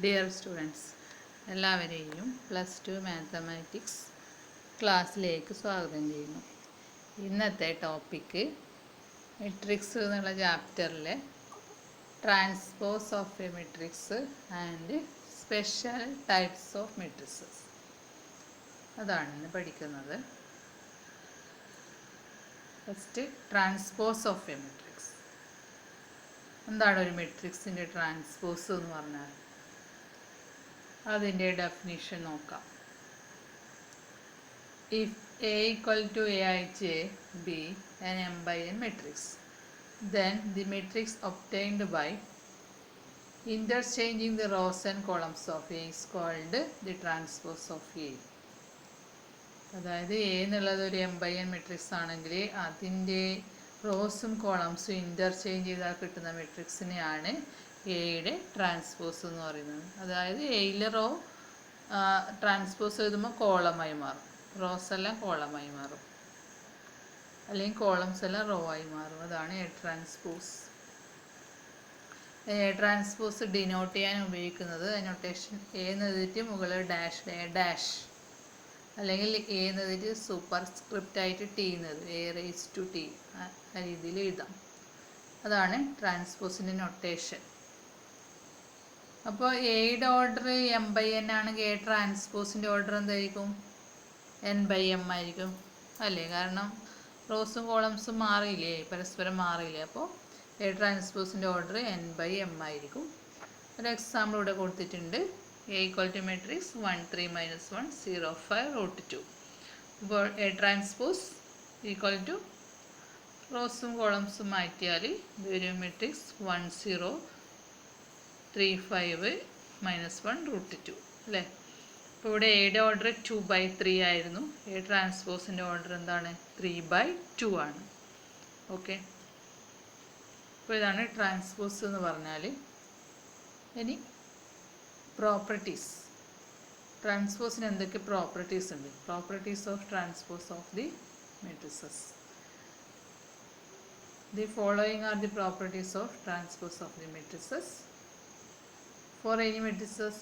Dear students, എല്ലാവരെയും +2 mathematics ക്ലാസ്സിലേക്ക് സ്വാഗതം ചെയ്യുന്നു. ഇന്നത്തെ ടോപ്പിക്ക് മെട്രിക്സ് എന്നുള്ള ചാപ്റ്ററിലെ transpose of a matrix and special types of matrices അതാണ് ഇന്ന് പഠിക്കുന്നത്. First, transpose of a matrix. എന്താണ് ഒരു മെട്രിക്സിൻ്റെ ട്രാൻസ്പോസ് എന്ന് പറഞ്ഞാൽ? അതിൻ്റെ ഡെഫിനിഷൻ നോക്കാം. If A equal to Aij be an m by n matrix, then the matrix obtained by interchanging the rows and columns of A is called the transpose of A. അതായത് A എന്നുള്ളത് ഒരു m by n matrix ആണെങ്കിൽ അതിൻ്റെ റോസും കോളംസും interchange ചെയ്താൽ കിട്ടുന്ന മെട്രിക്സിനെയാണ് എയുടെ transpose എന്ന് പറയുന്നത്. അതായത് എയിലെ റോ ട്രാൻസ്പോസ് എഴുതുമ്പോൾ കോളമായി മാറും, റോസ് എല്ലാം കോളമായി മാറും, അല്ലെങ്കിൽ കോളംസ് എല്ലാം റോ ആയി മാറും. അതാണ് A transpose. A transpose denote ചെയ്യാൻ ഉപയോഗിക്കുന്നത് നൊട്ടേഷൻ എ എന്ന് എഴുതിയിട്ട് മുകളിൽ ഡാഷ് എ ഡാഷ്, അല്ലെങ്കിൽ എ എന്ന് എഴുതിയിട്ട് സൂപ്പർ സ്ക്രിപ്റ്റ് ആയിട്ട് ടി എന്നത് എ റേസ് ടു ടി ആ രീതിയിൽ എഴുതാം. അതാണ് ട്രാൻസ്പോസിൻ്റെ നൊട്ടേഷൻ. അപ്പോൾ എയുടെ ഓർഡർ m by n ആണെങ്കിൽ എ ട്രാൻസ്പോസിൻ്റെ ഓർഡർ എന്തായിരിക്കും? n by m ആയിരിക്കും അല്ലേ? കാരണം റോസും കോളംസും മാറിയില്ലേ, പരസ്പരം മാറിയില്ലേ. അപ്പോൾ എ ട്രാൻസ്പോസിൻ്റെ ഓർഡർ n by m ആയിരിക്കും. ഒരു എക്സാമ്പിൾ ഇവിടെ കൊടുത്തിട്ടുണ്ട്. A equal to matrix 1 3 -1 0 5 √2. അപ്പോൾ എ ട്രാൻസ്പോസ് ഈക്വൽ ടു റോസും കോളംസും മാറ്റിയാൽ ഇതൊരു മെട്രിക്സ് 1 0 3 5 -1 √2 അല്ലേ? അപ്പോൾ ഇവിടെ എയുടെ ഓർഡർ 2/3 ആയിരുന്നു. എ ട്രാൻസ്പോസിൻ്റെ ഓർഡർ എന്താണ്? 3/2 ആണ്. ഓക്കെ, അപ്പോൾ ഇതാണ് ട്രാൻസ്പോസ് എന്ന് പറഞ്ഞാൽ. ഇനി പ്രോപ്പർട്ടീസ്. ട്രാൻസ്പോസിന് എന്തൊക്കെ പ്രോപ്പർട്ടീസ് ഉണ്ട്? Properties of transpose of the matrices. The following are the properties of transpose of the matrices. For any matrices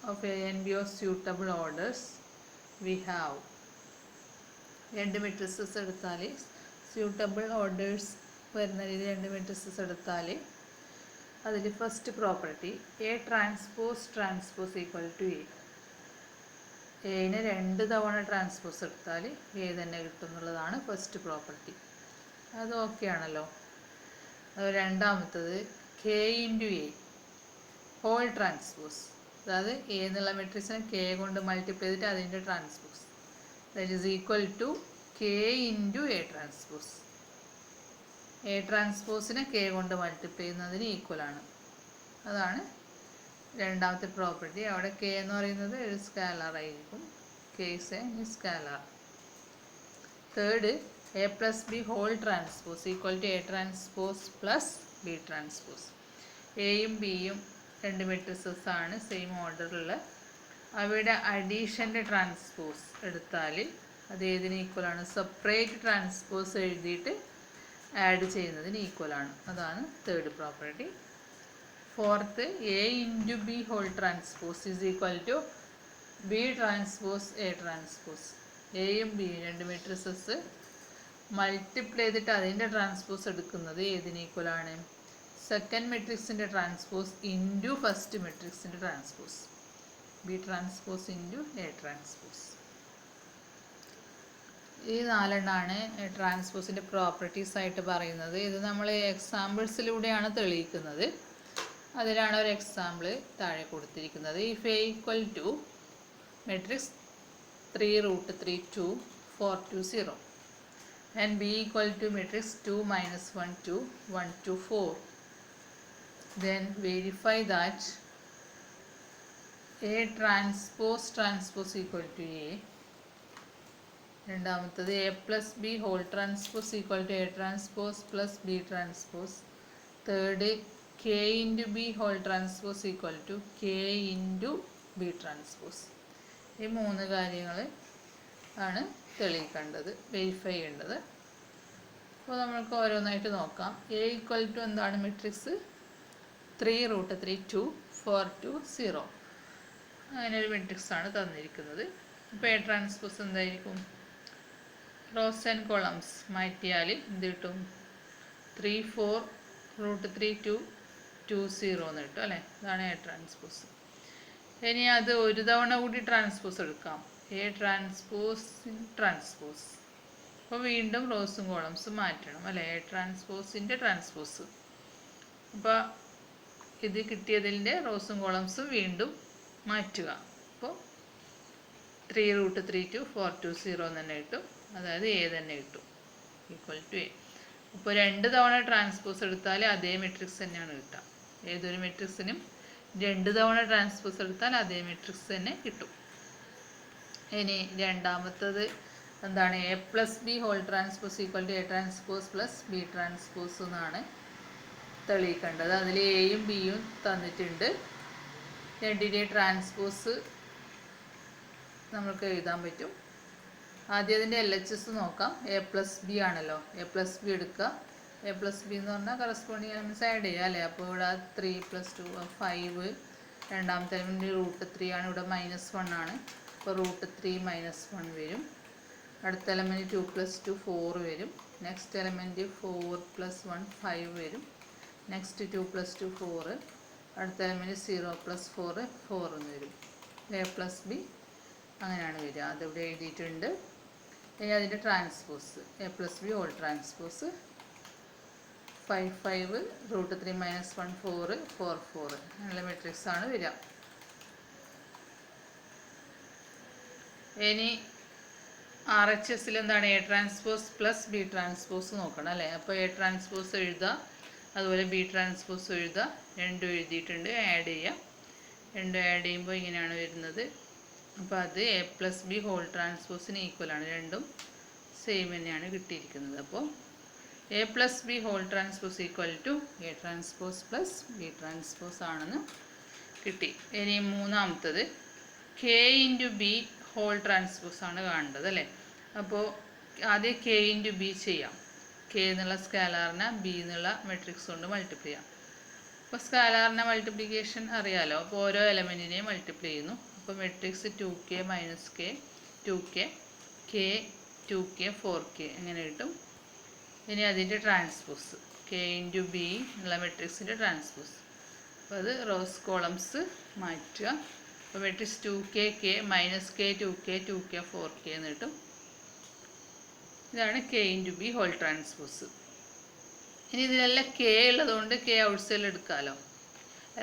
of A and B of suitable orders, we have രണ്ട് matrices എടുത്താൽ suitable orders വരുന്ന രീതിയിൽ രണ്ട് matrices എടുത്താൽ അതിൽ first property A transpose equal to A. എനെ 2 തവണ transpose എടുത്താൽ എ തന്നെ കിട്ടും എന്നുള്ളതാണ് ഫസ്റ്റ് പ്രോപ്പർട്ടി. അത് ഓക്കെ ആണല്ലോ. രണ്ടാമത്തത് K into A whole transpose. അതായത് എ എന്നുള്ള മെട്രിക്സിനെ കെ കൊണ്ട് മൾട്ടിപ്ലൈ ചെയ്തിട്ട് അതിൻ്റെ transpose that is equal to K into A transpose. A ട്രാൻസ്പോസിനെ കെ കൊണ്ട് മൾട്ടിപ്ലൈ ചെയ്യുന്നതിന് ഈക്വലാണ്. അതാണ് രണ്ടാമത്തെ പ്രോപ്പർട്ടി. അവിടെ കെ എന്ന് പറയുന്നത് ഒരു സ്കാലർ ആയിരിക്കും. K is a scalar. Third, A plus B whole transpose equal to A transpose plus B transpose. എയും ബിയും രണ്ട് മെട്രിസസ് ആണ്, സെയിം ഓർഡറിലുള്ള. അവയുടെ അഡീഷൻ്റെ ട്രാൻസ്പോസ് എടുത്താൽ അത് ഏതിന് ഈക്വലാണ്? സെപ്പറേറ്റ് ട്രാൻസ്പോസ് എഴുതിയിട്ട് ആഡ് ചെയ്യുന്നതിന് ഈക്വലാണ്. അതാണ് third property. Fourth, A into B whole transpose is equal to B transpose A transpose. എയും ബിയും രണ്ട് മെട്രിസസ് മൾട്ടിപ്ലൈ ചെയ്തിട്ട് അതിൻ്റെ ട്രാൻസ്പോസ് എടുക്കുന്നത് ഏതിന് ഈക്വലാണ്? സെക്കൻഡ് മെട്രിക്സിൻ്റെ ട്രാൻസ്പോസ് ഇൻറ്റു ഫസ്റ്റ് മെട്രിക്സിൻ്റെ transpose. B transpose into A transpose. ഈ 4 ട്രാൻസ്പോസിൻ്റെ പ്രോപ്പർട്ടീസ് ആയിട്ട് പറയുന്നത്. ഇത് നമ്മൾ എക്സാമ്പിൾസിലൂടെയാണ് തെളിയിക്കുന്നത്. അതിലാണ് ഒരു എക്സാമ്പിൾ താഴെ കൊടുത്തിരിക്കുന്നത്. If A equal to matrix 3 √3 2 4 2 0 and b equal to matrix 2 -1 2 1 2 4, then verify that a transpose equal to a. രണ്ടാമത്തത് A plus B whole transpose equal to A transpose plus B transpose. Third, K into B whole transpose equal to K into B transpose. ഈ 3 കാര്യങ്ങൾ ആണ് തെളിയിക്കേണ്ടത്, verify ചെയ്യേണ്ടത്. അപ്പോൾ നമ്മൾക്ക് ഓരോന്നായിട്ട് നോക്കാം. A equal to എന്താണ്? മെട്രിക്സ് 3 √3 2 4 2 0 അങ്ങനെ ഒരു മെട്രിക്സ് ആണ് തന്നിരിക്കുന്നത്. അപ്പോൾ എ ട്രാൻസ്പോസ് എന്തായിരിക്കും? റോസ് ആൻഡ് കോളംസ് മാറ്റിയാൽ എന്ത് കിട്ടും? 3 4 √3 2 2 0 എന്ന് കിട്ടും അല്ലേ? ഇതാണ് എ ട്രാൻസ്പോസ്. ഇനി അത് ഒരു തവണ കൂടി ട്രാൻസ്പോസ് എടുക്കാം. A transpose transpose. അപ്പോൾ വീണ്ടും റോസും കോളംസും മാറ്റണം അല്ലേ? എ ട്രാൻസ്പോസിൻ്റെ ട്രാൻസ്പോസ്. അപ്പോൾ ഇത് കിട്ടിയതിൻ്റെ റോസും കോളംസും വീണ്ടും മാറ്റുക. അപ്പോൾ 3 √3 2 4 2 0 തന്നെ കിട്ടും. അതായത് എ തന്നെ കിട്ടും, ഈക്വൽ ടു എ. അപ്പോൾ 2 തവണ ട്രാൻസ്പോസ് എടുത്താൽ അതേ മെട്രിക്സ് തന്നെയാണ് കിട്ടുക. ഏതൊരു മെട്രിക്സിനും 2 തവണ ട്രാൻസ്പോസ് എടുത്താൽ അതേ മെട്രിക്സ് തന്നെ കിട്ടും. ഇനി രണ്ടാമത്തത് എന്താണ്? A plus B whole transpose equal to A transpose plus B transpose എന്നാണ് തെളിയിക്കേണ്ടത്. അതിൽ എയും ബിയും തന്നിട്ടുണ്ട്. രണ്ടിൻ്റെ ട്രാൻസ്പോസ് നമുക്ക് എഴുതാൻ പറ്റും. ആദ്യം അതിൻ്റെ LHS നോക്കാം. എ പ്ലസ് ബി ആണല്ലോ, എ പ്ലസ് ബി എടുക്കുക. എ പ്ലസ് ബി എന്ന് പറഞ്ഞാൽ കറസ്പോണ്ടിങ് എലമെൻറ്റ്സ് ആഡ് ചെയ്യുക അല്ലേ? അപ്പോൾ ഇവിടെ 3 + 2 5. രണ്ടാമത്തെ എലമെൻറ്റ് √3 ആണ്, ഇവിടെ -1 ആണ്. അപ്പോൾ √3 -1 വരും. അടുത്ത എലമെൻറ്റ് 2 + 2 4 വരും. നെക്സ്റ്റ് എലമെൻറ്റ് 4 + 1 5 വരും. നെക്സ്റ്റ് 2 + 2 4. അടുത്ത എലമെൻറ്റ് 0 + 4 4 എന്ന് വരും. എ പ്ലസ് ബി അങ്ങനെയാണ് വരിക. അതിവിടെ എഴുതിയിട്ടുണ്ട്. ഇനി അതിൻ്റെ transpose A plus B whole transpose 5 5 √3 -1 4 4 4 അങ്ങനെയുള്ള മെട്രിക്സ് ആണ് വരിക. ഇനി RHSൽ എന്താണ്? A transpose plus B transpose നോക്കണം അല്ലേ? അപ്പോൾ എ ട്രാൻസ്പോസ് എഴുതുക, അതുപോലെ ബി ട്രാൻസ്പോസ് എഴുതുക. രണ്ടും എഴുതിയിട്ടുണ്ട്. ആഡ് ചെയ്യുക. രണ്ടും ആഡ് ചെയ്യുമ്പോൾ ഇങ്ങനെയാണ് വരുന്നത്. അപ്പോൾ അത് എ പ്ലസ് ബി ഹോൾ ട്രാൻസ്പോസിന് ഈക്വലാണ്. രണ്ടും സെയിം തന്നെയാണ് കിട്ടിയിരിക്കുന്നത്. അപ്പോൾ A plus B whole transpose equal to A transpose plus B transpose ആണെന്ന് കിട്ടി. ഇനി മൂന്നാമത്തത് K into B whole transpose ആണ് കാണേണ്ടത് അല്ലേ? അപ്പോൾ ആദ്യം കെ ഇൻറ്റു ബി ചെയ്യാം. കെ എന്നുള്ള സ്കാലാറിനെ ബി എന്നുള്ള മെട്രിക്സ് കൊണ്ട് മൾട്ടിപ്ലൈ ചെയ്യാം. അപ്പോൾ സ്കാലാറിൻ്റെ മൾട്ടിപ്ലിക്കേഷൻ അറിയാലോ. അപ്പോൾ ഓരോ എലമെൻറ്റിനെയും മൾട്ടിപ്ലൈ ചെയ്യുന്നു. അപ്പോൾ matrix 2k - k 2k k 2k 4k എങ്ങനെ കിട്ടും? ഇനി അതിൻ്റെ ട്രാൻസ്പോസ് കെ ഇൻറ്റു ബി എന്നുള്ള മെട്രിക്സിൻ്റെ ട്രാൻസ്പോസ്. അപ്പോൾ അത് റോസ് കോളംസ് മാറ്റുക. അപ്പോൾ matrix 2k k -k 2k 2k 4k എന്ന് കിട്ടും. ഇതാണ് K into B whole transpose. ഇനി ഇതിലെല്ലാം കെ ഉള്ളതുകൊണ്ട് കെ ഔട്ട്സൈഡിൽ എടുക്കാമല്ലോ.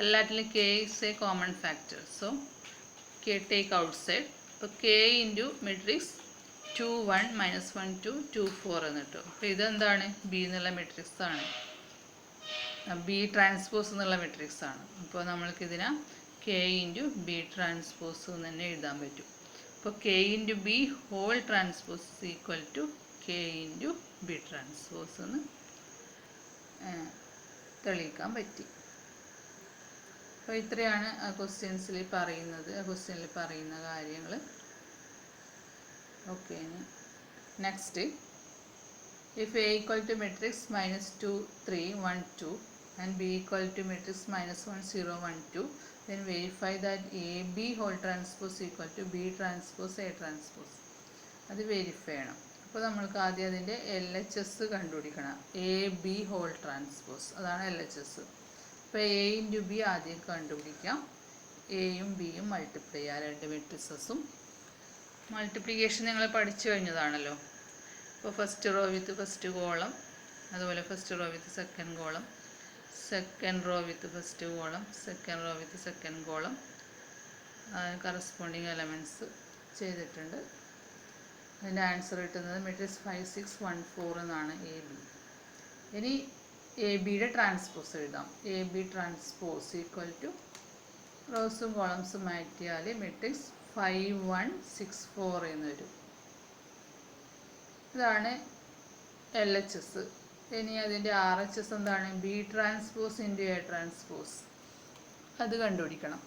എല്ലാറ്റിലും K is a common factor. So K take outside. അപ്പോൾ കെ ഇൻറ്റു മെട്രിക്സ് 2 1 -1 2 2 4 എന്ന് കിട്ടും. അപ്പോൾ ഇതെന്താണ്? ബി എന്നുള്ള മെട്രിക്സ് ആണ്, ബി ട്രാൻസ്പോസ് എന്നുള്ള മെട്രിക്സ് ആണ്. അപ്പോൾ നമ്മൾക്കിതിനെ കെ ഇൻറ്റു ബി ട്രാൻസ്പോസ് എന്ന് തന്നെ എഴുതാൻ പറ്റും. അപ്പോൾ K into B whole transpose equal to K into B transpose എന്ന് തെളിയിക്കാൻ പറ്റി. അപ്പോൾ ഇത്രയാണ് ആ ക്വസ്റ്റ്യൻസിൽ പറയുന്ന കാര്യങ്ങൾ. Okay. Next, if A equal to matrix -2 3 1 2 and B equal to matrix -1 0 1 2 then verify that AB whole transpose equal to B transpose A transpose. അത് വെരിഫൈ ചെയ്യണം. അപ്പോൾ നമ്മൾക്ക് ആദ്യം അതിൻ്റെ LHS കണ്ടുപിടിക്കണം. AB ഹോൾ ട്രാൻസ്പോസ്, അതാണ് LHS. അപ്പോൾ A ഇൻറ്റു ബി ആദ്യം കണ്ടുപിടിക്കാം. എയും ബിയും മൾട്ടിപ്ലൈ ചെയ്യുക. രണ്ട് മെട്രിക്സസും മൾട്ടിപ്ലിക്കേഷൻ നിങ്ങൾ പഠിച്ചു കഴിഞ്ഞതാണല്ലോ. അപ്പോൾ first row with first column, അതുപോലെ first row with second column, second row with first column, second row with second column, corresponding elements ചെയ്തിട്ടുണ്ട്. അതിൻ്റെ ആൻസർ കിട്ടുന്നത് മെട്രിക്സ് 5 6 1 4 എന്നാണ് എ ബി. ഇനി എ ബിയുടെ ട്രാൻസ്പോസ് എഴുതാം. A B transpose equal to റോസും കോളംസും മാറ്റിയാൽ മെട്രിക്സ് 5 1 6 4 എന്ന് വരും. ഇതാണ് LHS. ഇനി അതിൻ്റെ RHS എന്താണ്? B transpose into A transpose. അത് കണ്ടുപിടിക്കണം.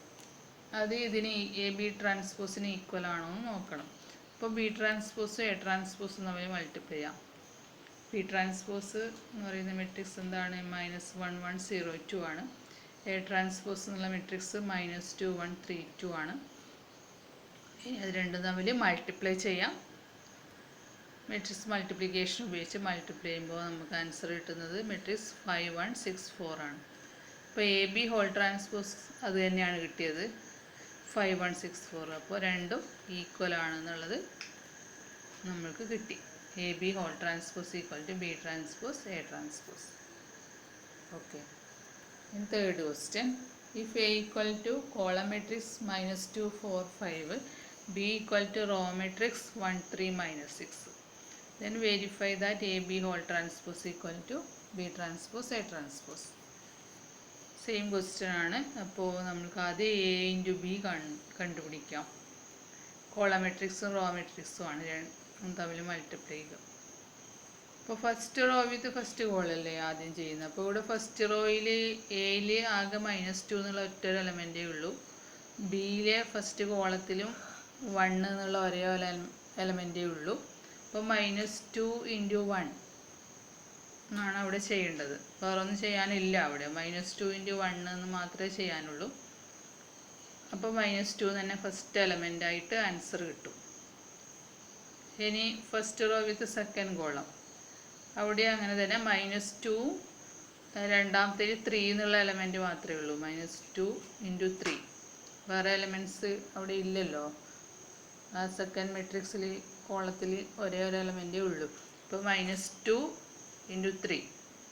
അത് ഇതിന് എ ബി ട്രാൻസ്പോസിന് ഈക്വൽ ആണോ എന്ന് നോക്കണം. അപ്പോൾ ബി ട്രാൻസ്പോസും എ ട്രാൻസ്പോസും തമ്മിൽ മൾട്ടിപ്ലൈ ചെയ്യാം. ബി ട്രാൻസ്പോസ് എന്ന് പറയുന്ന മെട്രിക്സ് എന്താണ്? -1 1 0 2 ആണ്. എ ട്രാൻസ്പോസ് എന്നുള്ള മെട്രിക്സ് -2 1 3 2 ആണ്. ഇനി അത് രണ്ടും തമ്മിൽ മൾട്ടിപ്ലൈ ചെയ്യാം. മെട്രിക്സ് മൾട്ടിപ്ലിക്കേഷൻ ഉപയോഗിച്ച് മൾട്ടിപ്ലൈ ചെയ്യുമ്പോൾ നമുക്ക് ആൻസർ കിട്ടുന്നത് മെട്രിക്സ് 5 1 6 4 ആണ്. അപ്പോൾ എ ബി ഹോൾ ട്രാൻസ്പോസ് അത് തന്നെയാണ് കിട്ടിയത്, 5 1 6 4. അപ്പോൾ രണ്ടും ഈക്വൽ ആണെന്നുള്ളത് നമ്മൾക്ക് കിട്ടി. A B whole transpose equal to B transpose A transpose. Okay. In third question, if A equal to column matrix -2 4 5, B equal to row matrix 1 3 -6, then verify that AB whole transpose equal to B transpose A transpose. Same question ആണ്. അപ്പോൾ നമുക്ക് ആദ്യം A into B കണ്ടുപിടിക്കാം. Column മെട്രിക്സും raw മെട്രിക്സും ആണ് രണ്ടും തമ്മിൽ multiply ചെയ്യുക. അപ്പോൾ ഫസ്റ്റ് റോ വിത്ത് ഫസ്റ്റ് കോളല്ലേ ആദ്യം ചെയ്യുന്നത്. അപ്പോൾ ഇവിടെ ഫസ്റ്റ് റോയിൽ എയിൽ ആകെ -2 എന്നുള്ള ഒറ്റൊരു എലമെൻറ്റേ ഉള്ളൂ. ബിയിലെ ഫസ്റ്റ് കോളത്തിലും 1 എന്നുള്ള ഒരേ എലമെൻറ്റേ ഉള്ളൂ. അപ്പോൾ -2 × 1 എന്നാണ് അവിടെ ചെയ്യേണ്ടത്. വേറെ ഒന്നും ചെയ്യാനില്ല അവിടെ. -2 × 1 എന്ന് മാത്രമേ ചെയ്യാനുള്ളൂ. അപ്പോൾ -2 തന്നെ ഫസ്റ്റ് എലമെൻ്റായിട്ട് ആൻസർ കിട്ടും. ഇനി first row with second column, അവിടെ അങ്ങനെ തന്നെ -2, രണ്ടാമത്തേൽ 3 എന്നുള്ള എലമെൻറ്റ് മാത്രമേ ഉള്ളൂ. -2 × 3, വേറെ എലമെൻറ്റ്സ് അവിടെ ഇല്ലല്ലോ. ആ സെക്കൻഡ് മെട്രിക്സിൽ കോളത്തിൽ ഒരേ ഒരു എലമെൻറ്റേ ഉള്ളൂ. ഇപ്പോൾ -2 × 3,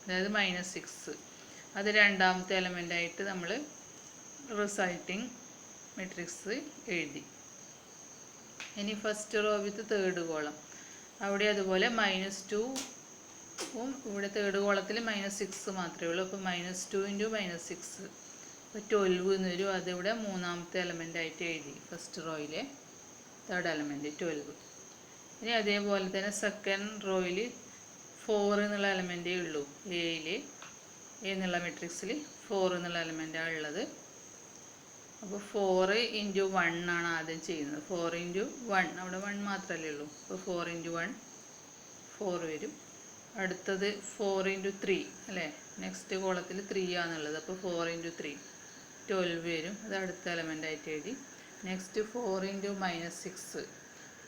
അതായത് -6, അത് രണ്ടാമത്തെ എലമെൻ്റായിട്ട് നമ്മൾ റിസൾട്ടിങ് മെട്രിക്സ് എഴുതി. ഇനി ഫസ്റ്റ് റോ വിത്ത് തേർഡ് കോളം, അവിടെ അതുപോലെ -2 ഇവിടെ തേർഡ് കോളത്തിൽ -6 മാത്രമേ ഉള്ളൂ. അപ്പോൾ -2 × -6, അപ്പോൾ 12 എന്ന് വരും. അതിവിടെ മൂന്നാമത്തെ എലമെൻ്റായിട്ട് എഴുതി, ഫസ്റ്റ് റോയിലെ തേർഡ് എലമെൻറ്റ് 12. ഇനി അതേപോലെ തന്നെ സെക്കൻഡ് റോയിൽ 4 എന്നുള്ള എലമെൻറ്റേ ഉള്ളൂ. എ എന്നുള്ള മെട്രിക്സിൽ 4 എന്നുള്ള എലമെൻറ്റാണ് ഉള്ളത്. അപ്പോൾ 4 × 1 ആണ് ആദ്യം ചെയ്യുന്നത്. 4 × 1, അവിടെ 1 മാത്രമല്ലേ ഉള്ളൂ. അപ്പോൾ 4 × 1 4 വരും. അടുത്തത് 4 × 3 അല്ലേ, നെക്സ്റ്റ് കോളത്തിൽ 3 ആണെന്നുള്ളത്. അപ്പോൾ 4 × 3 12 വരും. അത് അടുത്ത എലമെൻ്റായിട്ട് എഴുതി. നെക്സ്റ്റ് 4 × -6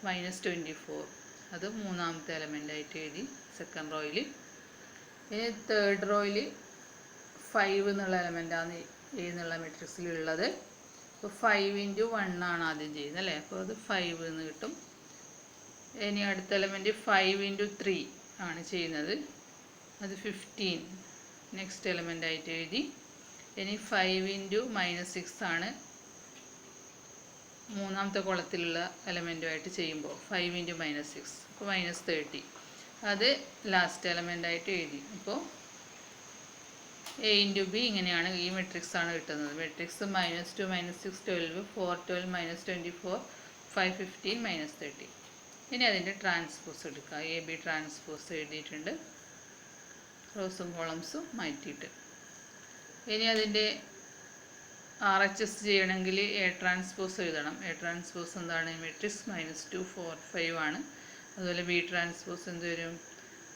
-24, അത് മൂന്നാമത്തെ എലമെൻ്റായിട്ട് എഴുതി സെക്കൻഡ് റോയിൽ. ഇനി തേർഡ് റോയിൽ 5 എന്നുള്ള എലമെൻ്റാണ് എ എന്നുള്ള മെട്രിക്സിലുള്ളത്. അപ്പോൾ 5 × 1 ആണ് ആദ്യം ചെയ്യുന്നത് അല്ലേ. അപ്പോൾ അത് 5 എന്ന് കിട്ടും. ഇനി അടുത്ത എലമെൻറ്റ് 5 × 3 ആണ് ചെയ്യുന്നത്. അത് 15 നെക്സ്റ്റ് എലമെൻ്റായിട്ട് എഴുതി. ഇനി 5 × -6 ആണ് മൂന്നാമത്തെ കോളത്തിലുള്ള എലമെൻറ്റുമായിട്ട് ചെയ്യുമ്പോൾ 5 × -6, അപ്പോൾ -30, അത് ലാസ്റ്റ് എലമെൻ്റായിട്ട് എഴുതി. അപ്പോൾ എ × ബി ഇങ്ങനെയാണ്, ഈ മെട്രിക്സാണ് കിട്ടുന്നത്. മെട്രിക്സ് -2 -6 12 4 12 -24 5 15 -30. ഇനി അതിൻ്റെ ട്രാൻസ്പോസ് എടുക്കുക. എ ബി ട്രാൻസ്പോസ് എഴുതിയിട്ടുണ്ട്, റോസും കോളംസും മാറ്റിയിട്ട്. ഇനി അതിൻ്റെ RHS ചെയ്യണമെങ്കിൽ എ ട്രാൻസ്പോസ് എഴുതണം. എ ട്രാൻസ്പോസ് എന്താണ്? മെട്രിക്സ് -2 4 5 ആണ്. അതുപോലെ ബി ട്രാൻസ്പോസ് എന്ത് വരും?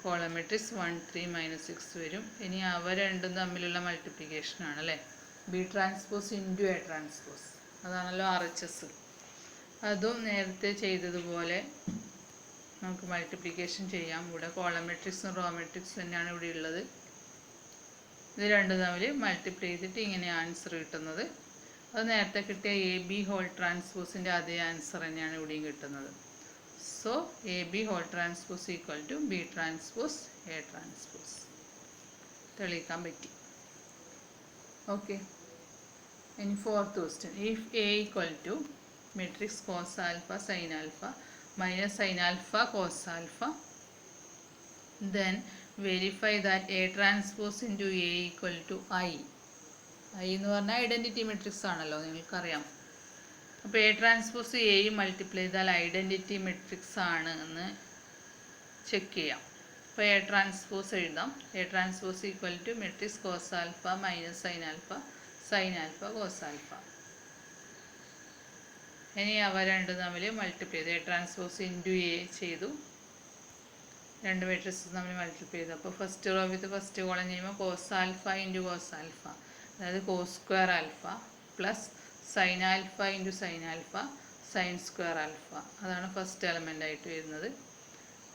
കോളം മെട്രിക്സ് 1 3 -6 വരും. ഇനി അവ രണ്ടും തമ്മിലുള്ള മൾട്ടിപ്ലിക്കേഷൻ ആണ് അല്ലേ, ബി ട്രാൻസ്പോസ് × എ ട്രാൻസ്പോസ്, അതാണല്ലോ RHS. അതും നേരത്തെ ചെയ്തതുപോലെ നമുക്ക് മൾട്ടിപ്ലിക്കേഷൻ ചെയ്യാം. ഇവിടെ കോളം മെട്രിക്സും റോ മെട്രിക്സും തന്നെയാണ് ഇവിടെ ഉള്ളത്. ഇത് രണ്ടും തമ്മിൽ മൾട്ടിപ്ലൈ ചെയ്തിട്ട് ഇങ്ങനെ ആൻസർ കിട്ടുന്നത്. അത് നേരത്തെ കിട്ടിയ എ ബി ഹോൾ ട്രാൻസ്പോസിൻ്റെ അതേ ആൻസർ തന്നെയാണ് ഇവിടെയും കിട്ടുന്നത്. So A B whole transpose equal to B transpose A transpose തെളിയിക്കാൻ പറ്റി. ഓക്കെ. ഇനി fourth question, if A equal to matrix cos alpha sine alpha minus sin alpha cos alpha, then verify that A transpose into A equal to I. I എന്ന് പറഞ്ഞാൽ identity matrix ആണല്ലോ, നിങ്ങൾക്കറിയാം. അപ്പോൾ A transpose എയും multiply ചെയ്താൽ identity matrix ആണ് എന്ന് check ചെയ്യാം. അപ്പോൾ എ ട്രാൻസ്പോസ് എഴുതാം. A transpose equal to matrix cos alpha minus sine alpha cos alpha. ഇനി അവ രണ്ടും തമ്മിൽ മൾട്ടിപ്ലൈ ചെയ്തു. എ ട്രാൻസ്പോസ് × എ ചെയ്തു, രണ്ട് മെട്രിക്സ് തമ്മിൽ മൾട്ടിപ്ലൈ ചെയ്തു. അപ്പോൾ first row with first column ചെയ്യുമ്പോൾ കോസ് ആൽഫ × കോസ് ആൽഫ, അതായത് cos square alpha plus sine alpha into sine alpha sine square alpha. അതാണ് ഫസ്റ്റ് എലമെൻ്റ് ആയിട്ട് വരുന്നത്.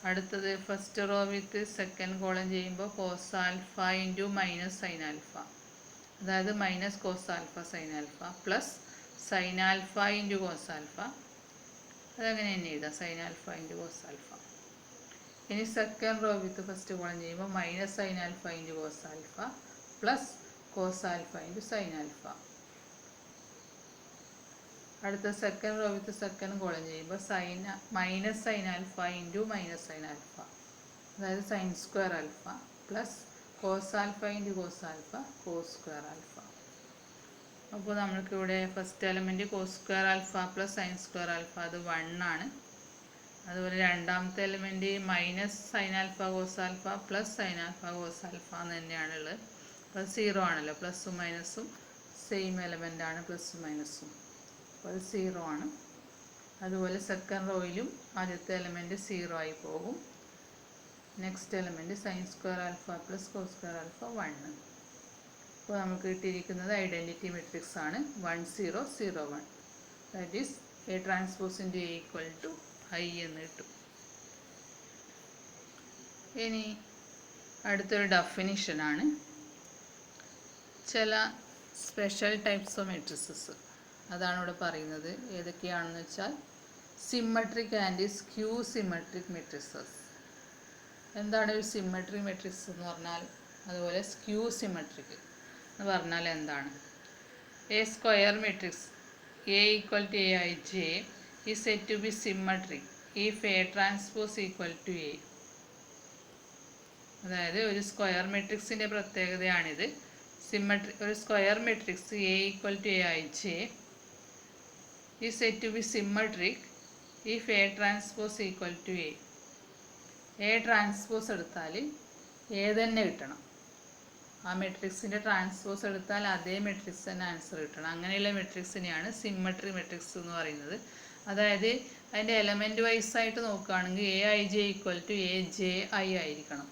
അടുത്തത് first row with second column ചെയ്യുമ്പോൾ cos alpha into minus sine alpha, അതായത് minus cos alpha sine alpha plus sine alpha into cos alpha. അതങ്ങനെ തന്നെ എഴുതാം, sine alpha into cos alpha. ഇനി second row with first column ചെയ്യുമ്പോൾ minus sine alpha into cos alpha plus cos alpha into sine alpha. അടുത്ത second row with second column ചെയ്യുമ്പോൾ minus sine alpha into minus sine alpha, അതായത് sine square alpha plus cos alpha into cos alpha cos square alpha. അപ്പോൾ നമ്മൾക്കിവിടെ first element cos square alpha plus sine square alpha, അത് 1 ആണ്. അതുപോലെ രണ്ടാമത്തെ element minus sine alpha cos alpha plus sine alpha cos alpha എന്ന് തന്നെയാണുള്ളത്. അപ്പോൾ 0 ആണല്ലോ, പ്ലസ്സും മൈനസും സെയിം എലമെൻ്റാണ്, പ്ലസ്സും മൈനസും, അപ്പോൾ അത് 0 ആണ്. അതുപോലെ സെക്കൻഡ് റോയിലും ആദ്യത്തെ എലമെൻറ്റ് 0 ആയി പോകും. Next element sine square alpha plus cos square alpha 1. അപ്പോൾ നമുക്ക് കിട്ടിയിരിക്കുന്നത് ഐഡൻറ്റിറ്റി മെട്രിക്സ് ആണ് 1 0 0 1. That is A transpose into A equal to I എന്ന് കിട്ടും. ഇനി അടുത്തൊരു ഡെഫിനിഷനാണ്. ചില സ്പെഷ്യൽ ടൈപ്സ് ഓഫ് മെട്രിസസ്, അതാണ് ഇവിടെ പറയുന്നത്. ഏതൊക്കെയാണെന്ന് വെച്ചാൽ symmetric and skew symmetric matrices. എന്താണ് ഒരു സിമ്മട്രിക് മെട്രിക്സ് എന്ന് പറഞ്ഞാൽ, അതുപോലെ സ്ക്യൂ സിമ്മട്രിക് എന്ന് പറഞ്ഞാൽ എന്താണ്? A square matrix A equal to A I J is said to be symmetric if A transpose equal to A. അതായത് ഒരു സ്ക്വയർ മെട്രിക്സിൻ്റെ പ്രത്യേകതയാണിത്. ഒരു square matrix A equal to A I J is said to be symmetric if A transpose equal to A. A transpose എടുത്താൽ A തന്നെ കിട്ടണം. ആ മെട്രിക്സിൻ്റെ transpose എടുത്താൽ അതേ മെട്രിക്സ് തന്നെ ആൻസർ കിട്ടണം. അങ്ങനെയുള്ള മെട്രിക്സിനെയാണ് സിമ്മട്രിക് മെട്രിക്സ് എന്ന് പറയുന്നത്. അതായത് അതിൻ്റെ എലമെൻറ്റ് വൈസ് ആയിട്ട് നോക്കുകയാണെങ്കിൽ A I J equal to A J I ആയിരിക്കണം.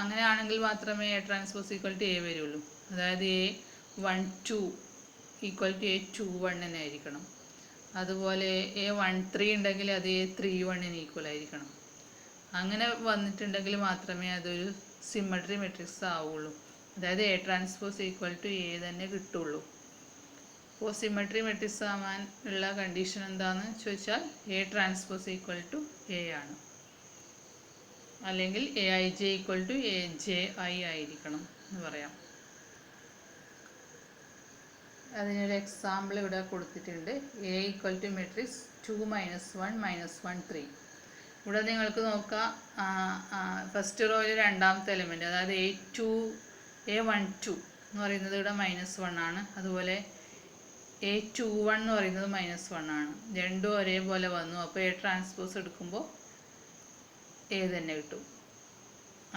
അങ്ങനെയാണെങ്കിൽ മാത്രമേ A transpose equal to A വരുള്ളൂ. അതായത് എ 1 2 ഈക്വൽ ടു എ 2 1 തന്നെ ആയിരിക്കണം. അതുപോലെ എ 1 3 ഉണ്ടെങ്കിൽ അത് എ 3 1 ഈക്വൽ ആയിരിക്കണം. അങ്ങനെ വന്നിട്ടുണ്ടെങ്കിൽ മാത്രമേ അതൊരു സിമ്മട്രി മെട്രിക്സ് ആവുള്ളൂ. അതായത് A transpose equal to A തന്നെ കിട്ടുള്ളൂ. അപ്പോൾ സിമ്മട്രി മെട്രിക്സ് ആവാൻ ഉള്ള കണ്ടീഷൻ എന്താണെന്ന് ചോദിച്ചാൽ A transpose equal to A ആണ്, അല്ലെങ്കിൽ A I J equal to A J I ആയിരിക്കണം എന്ന് പറയാം. അതിനൊരു എക്സാമ്പിൾ ഇവിടെ കൊടുത്തിട്ടുണ്ട്. A equal to matrix 2 -1 -1 3. ഇവിടെ നിങ്ങൾക്ക് നോക്കാം, ഫസ്റ്റ് റോയിൽ രണ്ടാമത്തെ എലിമെൻറ്റ്, അതായത് A1 2 എന്ന് പറയുന്നത് ഇവിടെ -1 ആണ്. അതുപോലെ A21 എന്ന് പറയുന്നത് -1 ആണ്. രണ്ടും ഒരേപോലെ വന്നു. അപ്പോൾ എ ട്രാൻസ്പോസ് എടുക്കുമ്പോൾ എ തന്നെ കിട്ടും.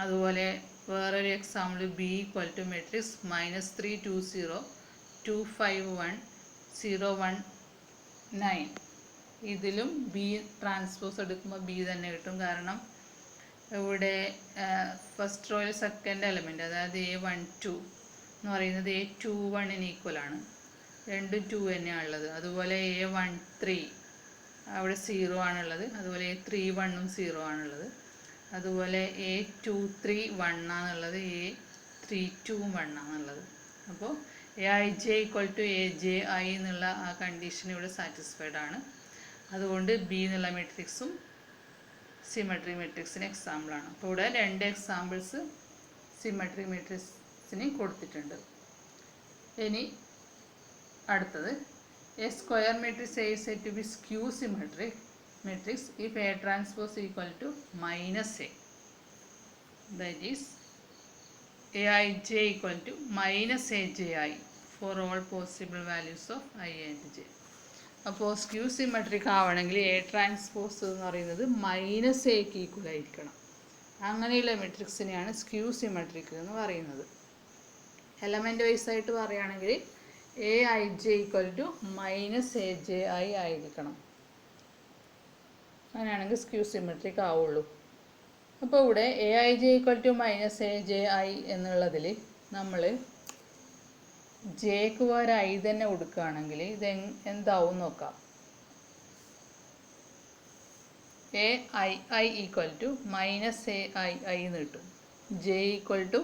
അതുപോലെ വേറൊരു example B equal to matrix -3 2 0 2 5 1 0 1 9. ഇതിലും ബി ട്രാൻസ്പോസ് എടുക്കുമ്പോൾ ബി തന്നെ കിട്ടും. കാരണം ഇവിടെ ഫസ്റ്റ് റോയിൽ സെക്കൻഡ് എലമെൻറ്റ്, അതായത് A1 2 എന്ന് പറയുന്നത് A21 ഈക്വലാണ്. രണ്ടും 2 തന്നെയാണുള്ളത്. അതുപോലെ A1 3 അവിടെ 0 ആണുള്ളത്. അതുപോലെ A31 0 ആണുള്ളത്. അതുപോലെ A23 1 ആണുള്ളത്. A32 1 ആണുള്ളത്. അപ്പോൾ A I J equal to A J I എന്നുള്ള ആ കണ്ടീഷൻ ഇവിടെ സാറ്റിസ്ഫൈഡ് ആണ്. അതുകൊണ്ട് ബി എന്നുള്ള മെട്രിക്സും സിമ്മട്രി മെട്രിക്സിന് എക്സാമ്പിളാണ്. അപ്പോൾ ഇവിടെ 2 എക്സാമ്പിൾസ് സിമ്മട്രി മെട്രിക്സിന് കൊടുത്തിട്ടുണ്ട്. ഇനി അടുത്തത് a square matrix A set to be skew symmetric matrix if A transpose equal to -a. That is Aij equal to -Aj for all possible values of I and j. അപ്പോൾ skew symmetric ആവണമെങ്കിൽ A transpose എന്ന് പറയുന്നത് -aക്ക് equal ആയിരിക്കണം. അങ്ങനെയുള്ള മെട്രിക്സിനെയാണ് skew symmetric എന്ന് പറയുന്നത്. Element wise ആയിട്ട് പറയുകയാണെങ്കിൽ Aij ഈക്വൽ ടു -Aj ആയിരിക്കണം. അങ്ങനെയാണെങ്കിൽ സ്ക്യൂ സിമ്മട്രിക് ആവുള്ളൂ. അപ്പോൾ ഇവിടെ Aij ഈക്വൽ ടു -Aj എന്നുള്ളതിൽ നമ്മൾ ജെക്ക് പകരം ഐ തന്നെ കൊടുക്കുകയാണെങ്കിൽ ഇത് എന്താവും നോക്കാം. A I I equal to minus A I I എന്ന് കിട്ടും. ജെ ഈക്വൽ ടു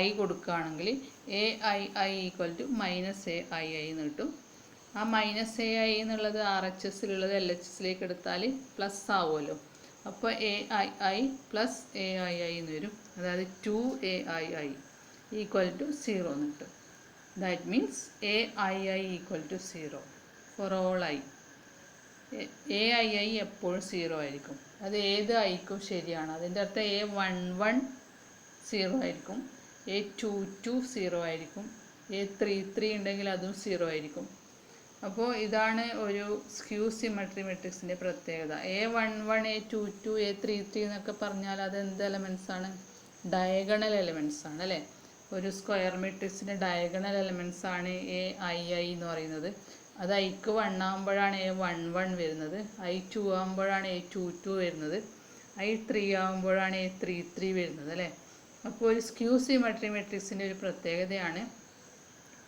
ഐ കൊടുക്കുകയാണെങ്കിൽ A I I equal to minus A I I എന്ന് കിട്ടും. ആ മൈനസ് എ ഐ എന്നുള്ളത് ആർ എച്ച് എസിലുള്ളത് എൽ എച്ച് എസിലേക്ക് എടുത്താൽ പ്ലസ് ആവുമല്ലോ. അപ്പോൾ A I I plus A I I എന്ന് വരും. അതായത് 2AII ഈക്വൽ ടു 0 എന്ന് കിട്ടും. That means AII equal to 0 for all I. AII എപ്പോഴും 0 ആയിരിക്കും. അത് ഏത് ഐക്കും ശരിയാണ്. അതിൻ്റെ അർത്ഥം A11 0 ആയിരിക്കും, A22 0 ആയിരിക്കും, A33 ഉണ്ടെങ്കിൽ അതും 0 ആയിരിക്കും. അപ്പോൾ ഇതാണ് ഒരു സ്ക്യൂ സിമെട്രി മെട്രിക്സിൻ്റെ പ്രത്യേകത. A11 A22 A33 എന്നൊക്കെ പറഞ്ഞാൽ അത് എന്ത് എലമെൻറ്റ്സ് ആണ്? ഡയഗണൽ എലമെൻറ്റ്സ് ആണ് അല്ലേ. ഒരു സ്ക്വയർ മെട്രിക്സിൻ്റെ ഡയഗണൽ എലമെൻറ്റ്സ് ആണ് AII എന്ന് പറയുന്നത്. അത് ഐക്ക് 1 ആകുമ്പോഴാണ് A11 വരുന്നത്, I2 ആകുമ്പോഴാണ് A22 വരുന്നത്, I3 ആകുമ്പോഴാണ് A33 വരുന്നത് അല്ലേ. അപ്പോൾ ഒരു സ്ക്യൂ സിമെട്രി മെട്രിക്സിൻ്റെ ഒരു പ്രത്യേകതയാണ്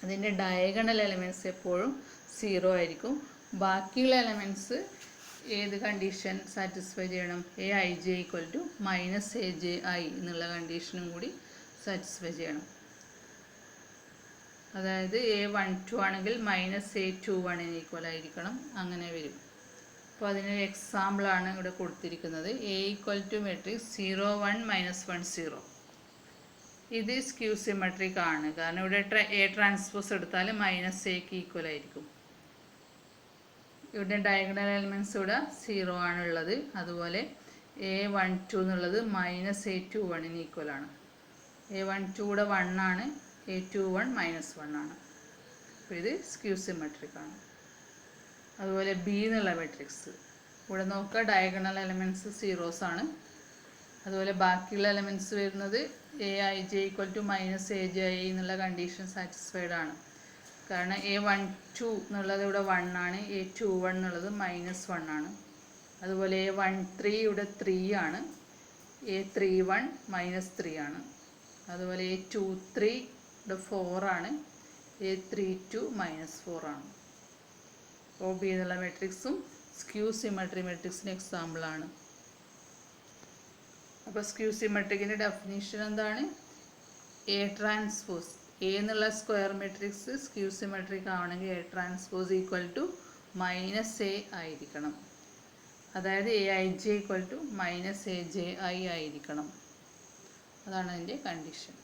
അതിൻ്റെ ഡയഗണൽ എലമെൻറ്റ്സ് എപ്പോഴും 0 ആയിരിക്കും. ബാക്കിയുള്ള എലമെൻറ്റ്സ് ഏത് കണ്ടീഷൻ സാറ്റിസ്ഫൈ ചെയ്യണം? AIJ equal to minus AJI എന്നുള്ള കണ്ടീഷനും കൂടി സാറ്റിസ്ഫൈ ചെയ്യണം. അതായത് A12 ആണെങ്കിൽ മൈനസ് A21 ഈക്വൽ ആയിരിക്കണം, അങ്ങനെ വരും. അപ്പോൾ അതിനൊരു എക്സാമ്പിളാണ് ഇവിടെ കൊടുത്തിരിക്കുന്നത്. A equal to matrix 0 1 -1 0. ഇത് സ്ക്യൂ സിമെട്രിക് ആണ്, കാരണം ഇവിടെ A ട്രാൻസ്പോസ് എടുത്താൽ മൈനസ് എക്ക് ഈക്വൽ ആയിരിക്കും. ഇവിടെ ഡയഗണൽ എലമെൻറ്റ്സ് ഇവിടെ 0 ആണുള്ളത്. അതുപോലെ A12 എന്നുള്ളത് മൈനസ് A21 ഈക്വൽ ആണ്. A12 ഇവിടെ 1 ആണ്, A21 -1 ആണ്. അപ്പോൾ ഇത് സ്ക്യൂ സിമെട്രിക് ആണ്. അതുപോലെ B എന്നുള്ള മെട്രിക്സ് ഇവിടെ നോക്കുക, ഡയഗണൽ എലമെൻറ്റ്സ് 0s ആണ്. അതുപോലെ ബാക്കിയുള്ള എലമെൻറ്റ്സ് വരുന്നത് AIJ equal to minus AJI എന്നുള്ള കണ്ടീഷൻ സാറ്റിസ്ഫൈഡ് ആണ്. കാരണം A12 എന്നുള്ളത് ഇവിടെ 1 ആണ്, A21 എന്നുള്ളത് -1 ആണ്. അതുപോലെ A13 ഇവിടെ 3 ആണ്, A31 -3 ആണ്. അതുപോലെ A23 ഇവിടെ 4 ആണ്, A32 -4 ആണ്. അപ്പോൾ B എന്നുള്ള മെട്രിക്സും സ്ക്യൂ സിമെട്രി മെട്രിക്സിന് എക്സാമ്പിളാണ്. അപ്പോൾ സ്ക്യൂ സിമെട്രിക്കിൻ്റെ ഡെഫിനിഷൻ എന്താണ്? A ട്രാൻസ്പോസ്, A എന്നുള്ള സ്ക്വയർ മെട്രിക്സ് സ്ക്യൂ സിമെട്രിക് ആവണമെങ്കിൽ A transpose equal to minus A ആയിരിക്കണം. അതായത് AIJ equal to minus AJI ആയിരിക്കണം. അതാണ് അതിൻ്റെ കണ്ടീഷൻ.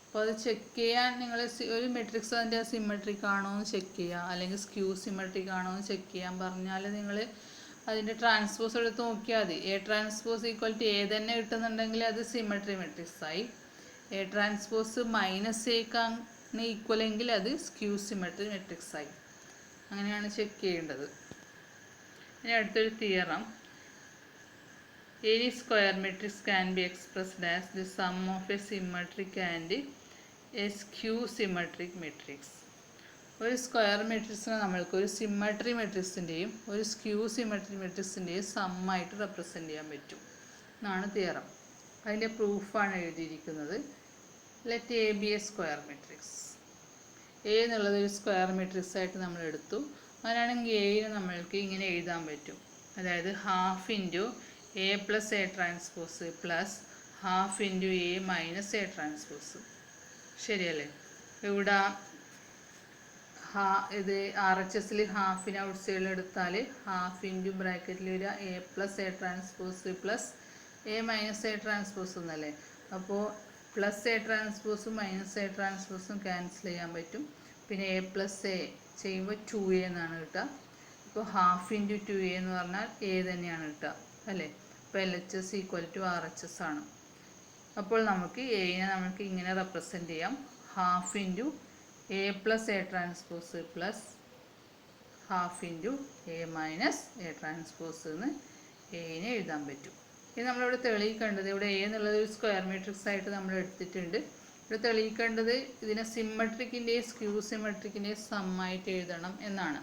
അപ്പോൾ അത് ചെക്ക് ചെയ്യാൻ നിങ്ങൾ ഒരു മെട്രിക്സ് അതിൻ്റെ സിമെട്രിക് ആണോ എന്ന് ചെക്ക് ചെയ്യുക, അല്ലെങ്കിൽ സ്ക്യൂ സിമെട്രിക് ആണോ എന്ന് ചെക്ക് ചെയ്യാൻ പറഞ്ഞാൽ നിങ്ങൾ അതിൻ്റെ ട്രാൻസ്പോസ് എടുത്ത് നോക്കിയാൽ മതി. A transpose equal to A തന്നെ കിട്ടുന്നുണ്ടെങ്കിൽ അത് സിമെട്രി മെട്രിക്സ് ആയി. A ട്രാൻസ്പോസ് മൈനസ് എക്കാണ് ഈക്വൽ എങ്കിൽ അത് സ്ക്യൂ സിമെട്രി മെട്രിക്സ് ആയി. അങ്ങനെയാണ് ചെക്ക് ചെയ്യേണ്ടത്. ഇനി അടുത്തൊരു theorem. Any square matrix can be expressed as the sum of a symmetric and a skew symmetric matrix. ഒരു സ്ക്വയർ മെട്രിക്സിനെ നമ്മൾക്ക് ഒരു സിമെട്രി മെട്രിക്സിൻ്റെയും ഒരു സ്ക്യൂ സിമെട്രി മെട്രിക്സിൻ്റെയും സമ്മായിട്ട് റെപ്രസെൻ്റ് ചെയ്യാൻ പറ്റും എന്നാണ് തിയറം. അതിൻ്റെ പ്രൂഫാണ് എഴുതിയിരിക്കുന്നത്. Let A be a square matrix. A എന്നുള്ളത് ഒരു സ്ക്വയർ മെട്രിക്സ് ആയിട്ട് നമ്മൾ എടുത്തു. അങ്ങനെയാണെങ്കിൽ Aനെ നമ്മൾക്ക് ഇങ്ങനെ എഴുതാൻ പറ്റും. അതായത് half into A plus A transpose plus half into A minus A transpose. ശരിയല്ലേ? ഇവിടെ ഇത് RHSൽ ഹാഫിന് ഔട്ട് സൈഡിൽ എടുത്താൽ ഹാഫ് ഇൻറ്റു ബ്രാക്കറ്റിൽ വരിക A plus A transpose plus A minus A transpose എന്നല്ലേ. അപ്പോൾ പ്ലസ് A ട്രാൻസ്പോസും മൈനസ് A ട്രാൻസ്പോസും ക്യാൻസൽ ചെയ്യാൻ പറ്റും. പിന്നെ A പ്ലസ് A ചെയ്യുമ്പോൾ 2A എന്നാണ് കിട്ടുക. അപ്പോൾ ഹാഫ് ഇൻറ്റു 2A എന്ന് പറഞ്ഞാൽ A തന്നെയാണ് കിട്ടുക അല്ലേ. അപ്പോൾ LHS ഈക്വൽ ടു RHS ആണ്. അപ്പോൾ നമുക്ക് Aനെ നമുക്ക് ഇങ്ങനെ റെപ്രസെൻ്റ് ചെയ്യാം. Half into A plus A transpose plus half into A minus A transpose എന്ന് Aനെ എഴുതാൻ പറ്റും. ഇത് നമ്മളിവിടെ തെളിയിക്കേണ്ടത്, ഇവിടെ A എന്നുള്ളത് ഒരു സ്ക്വയർ മെട്രിക്സ് ആയിട്ട് നമ്മൾ എടുത്തിട്ടുണ്ട്. ഇവിടെ തെളിയിക്കേണ്ടത് ഇതിനെ സിമെട്രിക്കിൻ്റെയും സ്ക്യൂ സിമെട്രിക്കിൻ്റെയും സമ്മായിട്ട് എഴുതണം എന്നാണ്.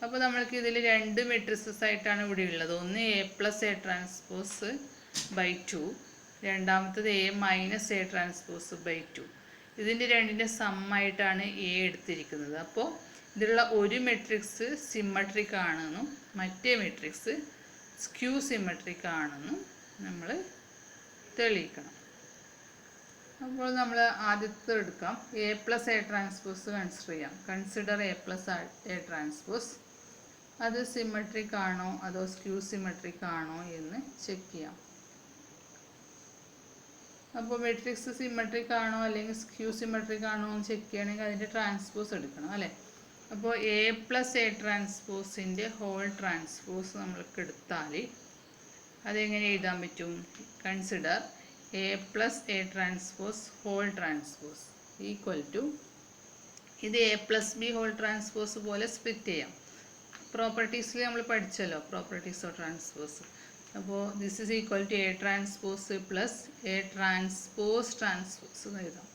അപ്പോൾ നമ്മൾക്ക് ഇതിൽ 2 മെട്രിക്സസ് ആയിട്ടാണ് ഇവിടെ ഉള്ളത്. ഒന്ന് A plus A transpose by 2, രണ്ടാമത്തത് A minus A transpose by 2. ഇതിൻ്റെ രണ്ടിൻ്റെ സമ്മായിട്ടാണ് എ എടുത്തിരിക്കുന്നത്. അപ്പോൾ ഇതിലുള്ള ഒരു മെട്രിക്സ് സിമ്മട്രിക് ആണെന്നും മറ്റേ മെട്രിക്സ് സ്ക്യൂ സിമ്മട്രിക് ആണെന്നും നമ്മൾ തെളിയിക്കണം. അപ്പോൾ നമ്മൾ ആദ്യത്തെ എടുക്കാം. A plus A transpose consider ചെയ്യാം. Consider A plus A transpose. അത് സിമ്മട്രിക് ആണോ അതോ സ്ക്യൂ സിമ്മട്രിക് ആണോ എന്ന് ചെക്ക് ചെയ്യാം. അപ്പോൾ മെട്രിക്സ് സിമ്മട്രിക് ആണോ അല്ലെങ്കിൽ സ്ക്യൂ സിമ്മട്രിക് ആണോ എന്ന് ചെക്ക് ചെയ്യണമെങ്കിൽ അതിൻ്റെ ട്രാൻസ്പോസ് എടുക്കണം അല്ലേ. അപ്പോൾ എ പ്ലസ് എ ട്രാൻസ്പോസിൻ്റെ ഹോൾ ട്രാൻസ്പോസ് നമ്മൾക്ക് എടുത്താൽ അതെങ്ങനെ എഴുതാൻ പറ്റും? Consider A plus A transpose whole transpose equal to, ഇത് A plus B whole transpose പോലെ സ്പ്ലിറ്റ് ചെയ്യാം. പ്രോപ്പർട്ടീസിൽ നമ്മൾ പഠിച്ചല്ലോ പ്രോപ്പർട്ടീസ് ഓഫ് ട്രാൻസ്പോസ്. അപ്പോൾ this is equal to A transpose plus A transpose transpose എന്ന് എഴുതാം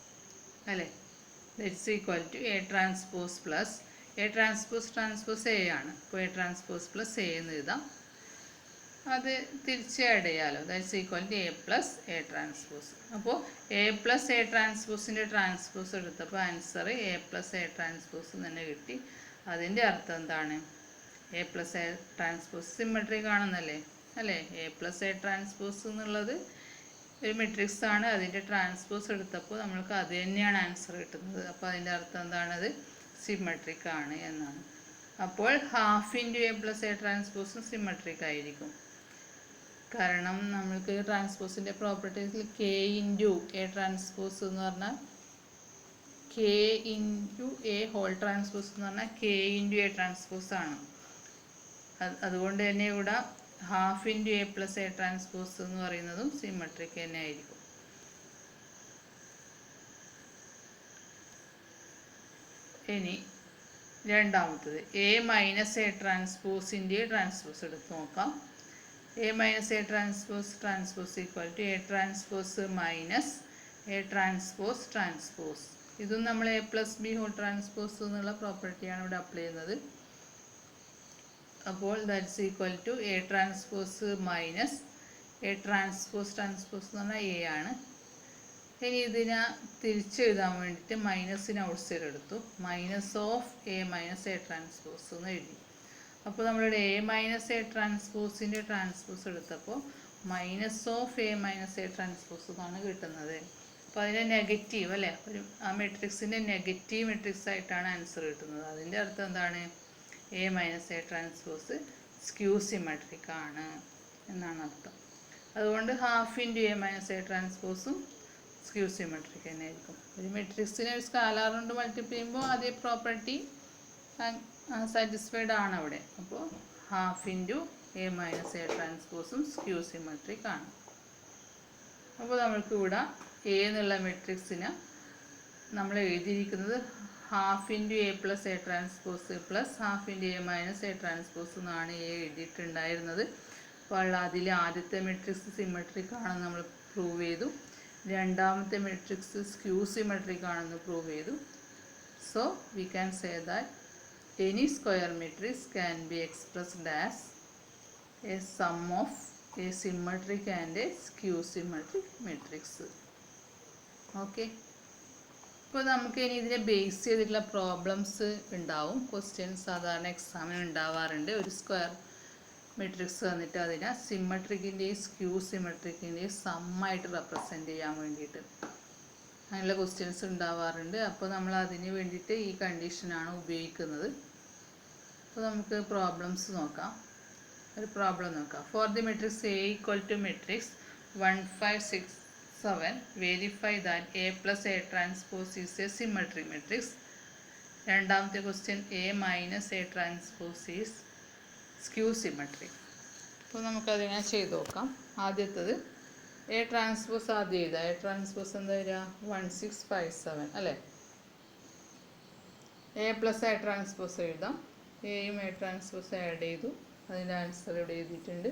അല്ലേ. That's equal to A transpose plus A transpose transpose A ആണ്. അപ്പോൾ എ ട്രാൻസ്പോസ് പ്ലസ് എ എന്ന് എഴുതാം. അത് തിരിച്ച് ആഡ് ചെയ്യാമല്ലോ. That's equal to A plus A transpose. അപ്പോൾ എ പ്ലസ് എ ട്രാൻസ്പോസിൻ്റെ ട്രാൻസ്പോസ് എടുത്തപ്പോൾ answer A plus A transpose തന്നെ കിട്ടി. അതിൻ്റെ അർത്ഥം എന്താണ്? A plus A transpose symmetric ആണെന്നല്ലേ അല്ലേ. എ പ്ലസ് എ ട്രാൻസ്പോസ് എന്നുള്ളത് ഒരു മെട്രിക്സ് ആണ്. അതിൻ്റെ ട്രാൻസ്പോസ് എടുത്തപ്പോൾ നമ്മൾക്ക് അത് തന്നെയാണ് ആൻസർ കിട്ടുന്നത്. അപ്പോൾ അതിൻ്റെ അർത്ഥം എന്താണത്? സിമ്മട്രിക് ആണ് എന്നാണ്. അപ്പോൾ half into A plus A ട്രാൻസ്പോസും സിമ്മട്രിക് ആയിരിക്കും. കാരണം നമ്മൾക്ക് ട്രാൻസ്പോസിൻ്റെ പ്രോപ്പർട്ടീസിൽ കെ ഇൻറ്റു എ ട്രാൻസ്പോസ് എന്ന് പറഞ്ഞാൽ K into A whole transpose എന്ന് പറഞ്ഞാൽ കെ ഇൻറ്റു എ ട്രാൻസ്പോസ് ആണ്. അതുകൊണ്ട് തന്നെ ഇവിടെ half into A plus A transpose എന്ന് പറയുന്നതും സിമ്മട്രിക് തന്നെ ആയിരിക്കും. ഇനി രണ്ടാമത്തത് എ മൈനസ് എ ട്രാൻസ്പോസിൻ്റെ ട്രാൻസ്പോസ് എടുത്ത് നോക്കാം. A minus A transpose equal to A transpose minus A transpose transpose. ഇതും നമ്മൾ A plus B whole transpose എന്നുള്ള പ്രോപ്പർട്ടിയാണ് ഇവിടെ അപ്ലൈ ചെയ്യുന്നത്. അപ്പോൾ that's equal to A transpose minus A transpose transpose എന്ന് പറഞ്ഞാൽ എ ആണ്. ഇനി ഇതിനെ തിരിച്ചെഴുതാൻ വേണ്ടിയിട്ട് മൈനസിന് ഔട്ട് സൈഡ് എടുത്തു. Minus of A minus A transpose എന്ന് എഴുതി. അപ്പോൾ നമ്മളുടെ എ മൈനസ് എ ട്രാൻസ്പോസിൻ്റെ ട്രാൻസ്പോസ് എടുത്തപ്പോൾ minus of A minus A transpose എന്നാണ് കിട്ടുന്നത്. അപ്പോൾ അതിൻ്റെ നെഗറ്റീവ് അല്ലേ, ഒരു ആ മെട്രിക്സിൻ്റെ നെഗറ്റീവ് മെട്രിക്സ് ആയിട്ടാണ് ആൻസർ കിട്ടുന്നത്. അതിൻ്റെ അർത്ഥം എന്താണ്? A minus A transpose skew symmetric ആണ് എന്നാണ് അർത്ഥം. അതുകൊണ്ട് half into A minus A ട്രാൻസ്പോസും സ്ക്യൂ സിമ്മട്രിക് തന്നെ ആയിരിക്കും. ഒരു മെട്രിക്സിനെ ഒരു സ്കാലാർ കൊണ്ട് മൾട്ടിപ്ലൈ ചെയ്യുമ്പോൾ അതേ പ്രോപ്പർട്ടി സാറ്റിസ്ഫൈഡ് ആണ് അവിടെ. അപ്പോൾ half into A minus A ട്രാൻസ്പോസും സ്ക്യൂ സിമ്മട്രിക് ആണ്. അപ്പോൾ നമ്മൾക്ക് ഇവിടെ എ എന്നുള്ള മെട്രിക്സിന് നമ്മൾ എഴുതിയിരിക്കുന്നത് half into A plus A transpose plus half into A minus A transpose എന്നാണ് എ എഴുതിയിട്ടുണ്ടായിരുന്നത്. അപ്പോൾ അതിൽ ആദ്യത്തെ മെട്രിക്സ് സിമ്മട്രിക് ആണെന്ന് നമ്മൾ പ്രൂവ് ചെയ്തു. രണ്ടാമത്തെ മെട്രിക്സ് സ്ക്യൂ സിമ്മട്രിക് ആണെന്ന് പ്രൂവ് ചെയ്തു. So we can say that any square matrix can be expressed as a sum of a symmetric and a skew symmetric matrix. Okay, ഇപ്പോൾ നമുക്ക് ഇനി ഇതിനെ ബേസ് ചെയ്തിട്ടുള്ള പ്രോബ്ലംസ് ഉണ്ടാവും. ക്വസ്റ്റ്യൻസ് സാധാരണ എക്സാമിന് ഉണ്ടാവാറുണ്ട്. ഒരു സ്ക്വയർ മെട്രിക്സ് വന്നിട്ട് അതിനെ സിമ്മട്രിക്കിൻ്റെയും സ്ക്യൂ സിമ്മട്രിക്കിൻ്റെയും സമ്മായിട്ട് റെപ്രസെൻ്റ് ചെയ്യാൻ വേണ്ടിയിട്ട് അങ്ങനെയുള്ള ക്വസ്റ്റ്യൻസ് ഉണ്ടാവാറുണ്ട്. അപ്പോൾ നമ്മൾ അതിന് വേണ്ടിയിട്ട് ഈ കണ്ടീഷനാണ് ഉപയോഗിക്കുന്നത്. അപ്പോൾ നമുക്ക് പ്രോബ്ലംസ് നോക്കാം. ഒരു പ്രോബ്ലം നോക്കാം. For the matrix A equal to matrix 1 5 6 7 verify that A plus A transpose is a symmetric matrix. രണ്ടാമത്തെ question A minus A transpose is skew symmetric. അപ്പോൾ നമുക്കതിങ്ങനെ ചെയ്ത് നോക്കാം. ആദ്യത്തത് എ ട്രാൻസ്പോസ് ആദ്യം എഴുതാം. എ ട്രാൻസ്പോസ് എന്താ വരിക? 1 6 5 7 അല്ലേ. എ പ്ലസ് എ ട്രാൻസ്പോസ് എഴുതാം. എയും എ ട്രാൻസ്പോസ് ആഡ് ചെയ്തു. അതിൻ്റെ ആൻസർ ഇവിടെ എഴുതിയിട്ടുണ്ട്.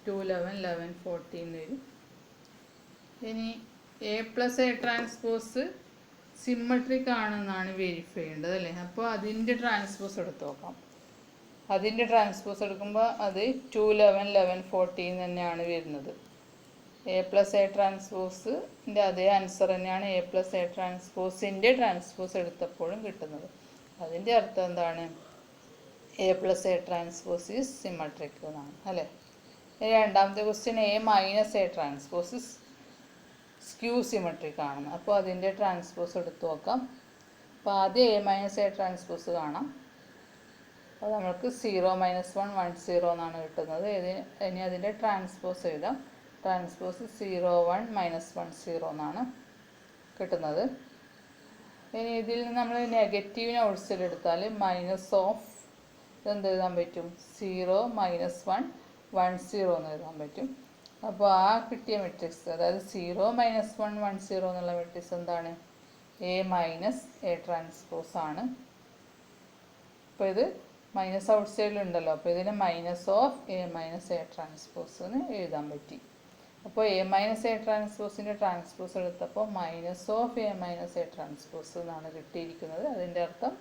2 11 11 14 വരും. ഇനി A plus A transpose symmetric ആണെന്നാണ് വെരിഫൈ ചെയ്യേണ്ടത് അല്ലേ. അപ്പോൾ അതിൻ്റെ ട്രാൻസ്പോസ് എടുത്ത് നോക്കാം. അതിൻ്റെ ട്രാൻസ്പോസ് എടുക്കുമ്പോൾ അത് 2 11 11 14 തന്നെയാണ് വരുന്നത്. എ പ്ലസ് എ ട്രാൻസ്പോസിൻ്റെ അതേ ആൻസർ തന്നെയാണ് എ പ്ലസ് എ ട്രാൻസ്പോസിൻ്റെ ട്രാൻസ്പോസ് എടുത്തപ്പോഴും കിട്ടുന്നത്. അതിൻ്റെ അർത്ഥം എന്താണ്? A plus A transpose is symmetric എന്നാണ് അല്ലേ. രണ്ടാമത്തെ question A minus A transpose skew symmetric ആണെന്ന്. അപ്പോൾ അതിൻ്റെ ട്രാൻസ്പോസ് എടുത്തു നോക്കാം. അപ്പോൾ ആദ്യം എ മൈനസ് എ ട്രാൻസ്പോസ് കാണാം. അപ്പോൾ നമ്മൾക്ക് 0 - 1 1 0 എന്നാണ് കിട്ടുന്നത്. ഇനി അതിൻ്റെ ട്രാൻസ്പോസ് എഴുതാം. ട്രാൻസ്പോസ് 0 1 - 1 0 എന്നാണ് കിട്ടുന്നത്. ഇനി ഇതിൽ നിന്ന് നമ്മൾ നെഗറ്റീവിനെ ഔട്ട്സൈഡ് മൈനസ് ഓഫ് എന്ത് എഴുതാൻ പറ്റും? 0 - 1 1 0 എന്ന് എഴുതാൻ പറ്റും. അപ്പോൾ ആ കിട്ടിയ മെട്രിക്സ്, അതായത് 0 - 1 1 0 എന്നുള്ള മെട്രിക്സ് എന്താണ്? എ മൈനസ് എ ട്രാൻസ്പോസ് ആണ്. അപ്പോൾ ഇത് മൈനസ് ഔട്ട് സൈഡിലുണ്ടല്ലോ, അപ്പോൾ ഇതിന് minus of A minus A transpose എന്ന് എഴുതാൻ പറ്റി. അപ്പോൾ എ മൈനസ് എ ട്രാൻസ്പോസിൻ്റെ ട്രാൻസ്പോസ് എടുത്തപ്പോൾ minus of A minus A transpose എന്നാണ് കിട്ടിയിരിക്കുന്നത്. അതിൻ്റെ അർത്ഥം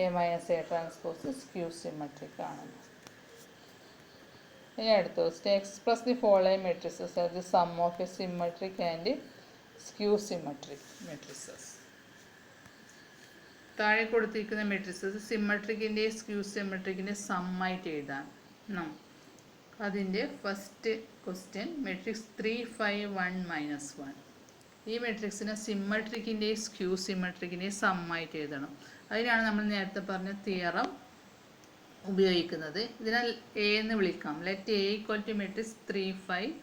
A minus A transpose skew symmetric ആണെന്ന്. ഇനി അടുത്ത question X plus the following matrices are the sum of A symmetric and skew symmetric matrices. താഴെ കൊടുത്തിരിക്കുന്ന മെട്രിസസ് സിമ്മട്രിക്കിൻ്റെ സ്ക്യൂ സിമ്മട്രിക്കിൻ്റെ സമ്മായിട്ട് എഴുതാം. അതിൻ്റെ ഫസ്റ്റ് ക്വസ്റ്റ്യൻ മെട്രിക്സ് 3 5 1 -1. ഈ മെട്രിക്സിനെ സിമ്മട്രിക്കിൻ്റെ സ്ക്യൂ സിമ്മട്രിക്കിൻ്റെ സമ്മായിട്ട് എഴുതണം. അതിനാണ് നമ്മൾ നേരത്തെ പറഞ്ഞ തിയറം ഉപയോഗിക്കുന്നത്. ഇതിനാൽ എ എന്ന് വിളിക്കാം. Let A equal to matrix 3 5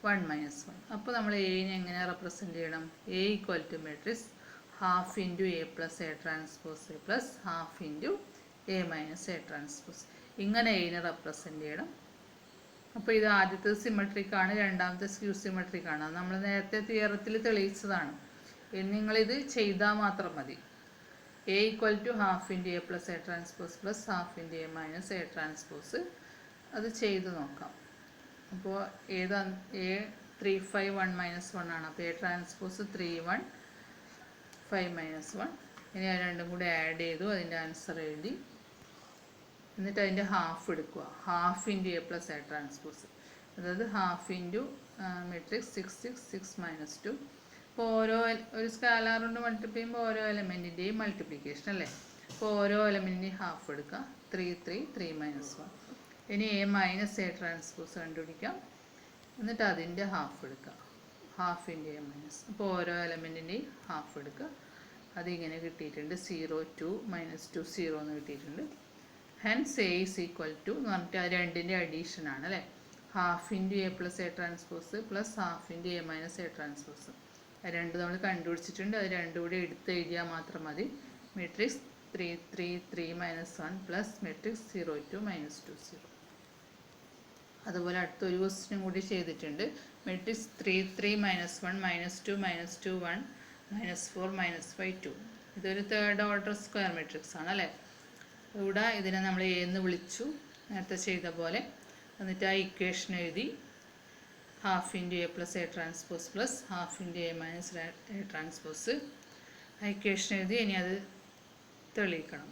1 -1. അപ്പോൾ നമ്മൾ എനെ എങ്ങനെ റെപ്രസെൻ്റ് ചെയ്യണം? A equal to matrix half into A plus A transpose plus half into A minus A transpose. ഇങ്ങനെ എനെ റെപ്രസെൻ്റ് ചെയ്യണം. അപ്പോൾ ഇത് ആദ്യത്തെ സിമ്മട്രിക് ആണ്, രണ്ടാമത്തെ സ്ക്യൂ സിമ്മട്രിക് ആണ്. നമ്മൾ നേരത്തെ തിയറത്തിൽ തെളിയിച്ചതാണ്. നിങ്ങളിത് ചെയ്താൽ മാത്രം മതി. A equal to half into A plus A transpose plus half into A minus A transpose അത് ചെയ്ത് നോക്കാം. അപ്പോൾ ഏതാ? എ 3 5 1 -1 ആണ്. അപ്പോൾ എ ട്രാൻസ്പോസ് 3 1 5 -1. ഇനി അത് രണ്ടും കൂടി ആഡ് ചെയ്തു, അതിൻ്റെ ആൻസർ എഴുതി. എന്നിട്ട് അതിൻ്റെ ഹാഫ് എടുക്കുക. Half into A plus A transpose, അതായത് ഹാഫ് ഇൻറ്റു മെട്രിക്സ് 6 6 6 -2. അപ്പോൾ ഒരു സ്കാലാർ കൊണ്ട് മൾട്ടിപ്ലൈ ചെയ്യുമ്പോൾ ഓരോ എലമെൻറ്റിൻ്റെയും മൾട്ടിപ്ലിക്കേഷൻ അല്ലേ. അപ്പോൾ ഓരോ എലമെൻറ്റിൻ്റെയും ഹാഫ് എടുക്കുക. 3 3 3 -1. ഇനി എ മൈനസ് എ ട്രാൻസ്പോസ് കണ്ടുപിടിക്കാം. എന്നിട്ട് അതിൻ്റെ ഹാഫ് എടുക്കുക. Half into A minus. അപ്പോൾ ഓരോ എലമെൻറ്റിൻ്റെയും ഹാഫ് എടുക്കുക. അതിങ്ങനെ കിട്ടിയിട്ടുണ്ട്. 0 2 -2 0 എന്ന് കിട്ടിയിട്ടുണ്ട്. Hence A is equal to എന്ന് പറഞ്ഞിട്ട് ആ രണ്ടിൻ്റെ അഡീഷനാണ് അല്ലേ. Half into A plus A transpose plus half into A minus A transpose. അത് രണ്ടും നമ്മൾ കണ്ടുപിടിച്ചിട്ടുണ്ട്. അത് രണ്ടും കൂടി എടുത്ത് എഴുതിയാൽ മാത്രം മതി. Matrix 3 3 3 -1 plus matrix 0 2 -2 0. അതുപോലെ അടുത്തൊരു ക്വസ്റ്റ്യനും കൂടി ചെയ്തിട്ടുണ്ട്. മെട്രിക്സ് 3 3 -1 -2 -2 1 -4 -5 2. ഇതൊരു തേർഡ് ഓർഡർ സ്ക്വയർ മെട്രിക്സ് ആണ് അല്ലേ. ഇവിടെ ഇതിനെ നമ്മൾ എ എന്ന് വിളിച്ചു നേരത്തെ ചെയ്ത പോലെ. എന്നിട്ട് ആ ഇക്വേഷൻ എഴുതി. Half into A plus A transpose plus half into A minus A transpose ആ ഇക്വേഷൻ എഴുതി. ഇനി അത് തെളിയിക്കണം,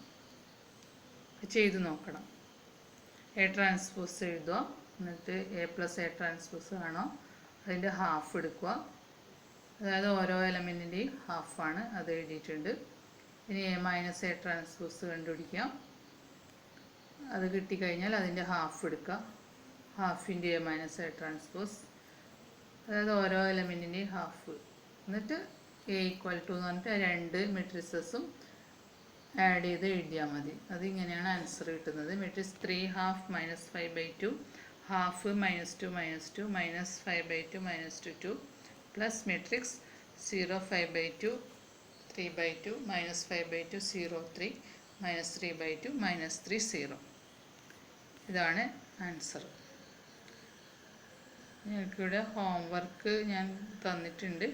ചെയ്ത് നോക്കണം. എ ട്രാൻസ്പോസ് എഴുതുക. എന്നിട്ട് എ പ്ലസ് എ ട്രാൻസ്പോസ് ആണോ അതിൻ്റെ ഹാഫ് എടുക്കുക. അതായത് ഓരോ എലമെൻറ്റിൻ്റെയും ഹാഫാണ്, അത് എഴുതിയിട്ടുണ്ട്. ഇനി എ മൈനസ് എ ട്രാൻസ്പോസ് കണ്ടുപിടിക്കാം. അത് കിട്ടിക്കഴിഞ്ഞാൽ അതിൻ്റെ ഹാഫ് എടുക്കുക. Half into A minus A transpose, അതായത് ഓരോ എലമെൻറ്റിൻ്റെയും ഹാഫ്. എന്നിട്ട് എ ഈക്വൽ ടു എന്ന് പറഞ്ഞിട്ട് രണ്ട് മെട്രിസസും ആഡ് ചെയ്ത് എഴുതിയാൽ മതി. അതിങ്ങനെയാണ് ആൻസർ കിട്ടുന്നത്. Matrix 3 1/2 -5/2 half -2 -2 -5/2 -2 2 plus matrix 0 5/2 3/2 -5/2 0 3 -3/2 -3 0. ഇതാണ് ആൻസർ. ഞങ്ങൾക്കിവിടെ ഹോംവർക്ക് ഞാൻ തന്നിട്ടുണ്ട്.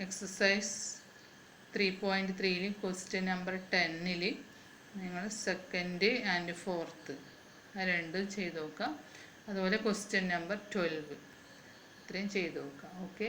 എക്സസൈസ് 3.3 ക്വസ്റ്റ്യൻ നമ്പർ 10 നിങ്ങൾ സെക്കൻഡ് ആൻഡ് ഫോർത്ത് ആ രണ്ടും ചെയ്ത് നോക്കാം. അതുപോലെ ക്വസ്റ്റ്യൻ നമ്പർ 12 ഇത്രയും ചെയ്ത് നോക്കാം. ഓക്കെ.